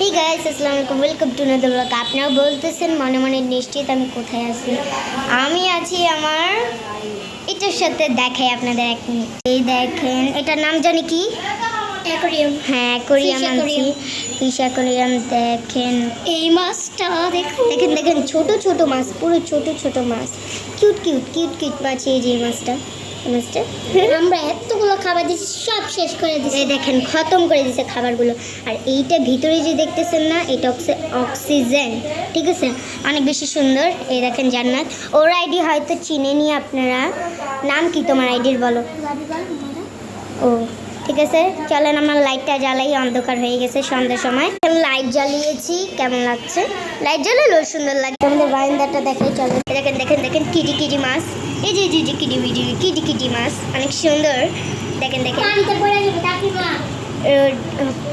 Hey guys, আসসালামু আলাইকুম, welcome to another blog. আপনারা বলতেছেন মনে মনে নিশ্চিত আমি কোথায় আছি। আমি আছি আমার এটার সাথে, দেখাই আপনাদের এক মিনিট। এই দেখেন, এটার নাম জানি কি? অ্যাকোরিয়াম। হ্যাঁ, অ্যাকোরিয়াম আনছি, ফিশ অ্যাকোরিয়াম। দেখেন এই মাছটা, দেখেন দেখেন ছোট ছোট মাছ, পুরো ছোট ছোট মাছ, কিউট কিউট কিউট কিউট মাছ। এই যে মাছটা, আমরা এতগুলো খাবার দিচ্ছি, সব শেষ করে দিচ্ছি। এই দেখেন খতম করে দিচ্ছে খাবারগুলো। আর এইটা ভিতরে যে দেখতেছেন না, এটা হচ্ছে অক্সিজেন, ঠিক আছে, অনেক বেশি সুন্দর। এই দেখেন জান্নাত, ওর আইডি হয়তো চিনেনি আপনারা। নাম কি তোমার আইডির বলো? ও ঠিক আছে, চলেন আমরা লাইটটা জ্বালাই, অন্ধকার হয়ে গেছে সন্ধ্যার সময়। লাইট জ্বালিয়েছি, কেমন লাগছে? লাইট জ্বালালো সুন্দর লাগে। আমাদের বারান্দাটা দেখাই, চলো। দেখেন দেখেন দেখেন কিটি কিটি মাছ, এই যে যে কিটি বিটি কিটি কিটি মাছ, অনেক সুন্দর। দেখেন দেখেন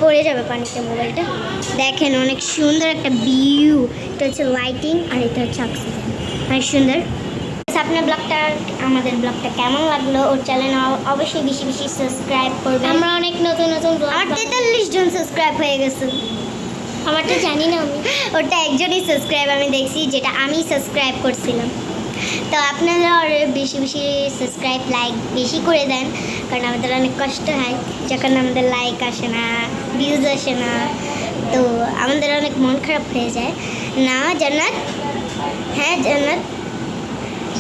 পড়ে যাবে পানিতে মোবাইলটা। দেখেন অনেক সুন্দর একটা ভিউ। এটা হচ্ছে লাইটিং, আর এটা হচ্ছে অক্সিজেন, অনেক সুন্দর। আপনার ব্লগটা, আমাদের ব্লগটা কেমন লাগলো? ওর চ্যানেল অবশ্যই বেশি বেশি সাবস্ক্রাইব করবে। আমরা অনেক নতুন নতুন, আমার 43 জন সাবস্ক্রাইব হয়ে গেছে। আমারটা জানি না আমি, ওটা একজনই সাবস্ক্রাইব আমি দেখছি, যেটা আমি সাবস্ক্রাইব করছিলাম। তো আপনারা আর বেশি বেশি সাবস্ক্রাইব লাইক বেশি করে দেন, কারণ আমাদের অনেক কষ্ট হয় যখন আমাদের লাইক আসে না, ভিউজ আসে না, তো আমাদের অনেক মন খারাপ হয়ে যায় না জান্নাত? হ্যাঁ জান্নাত।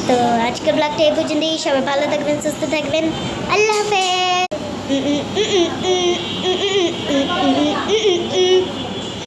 তো আজকের ব্লগটা এই পর্যন্তই। সবাই ভালো থাকবেন, সুস্থ থাকবেন। আল্লাহ হাফেজ।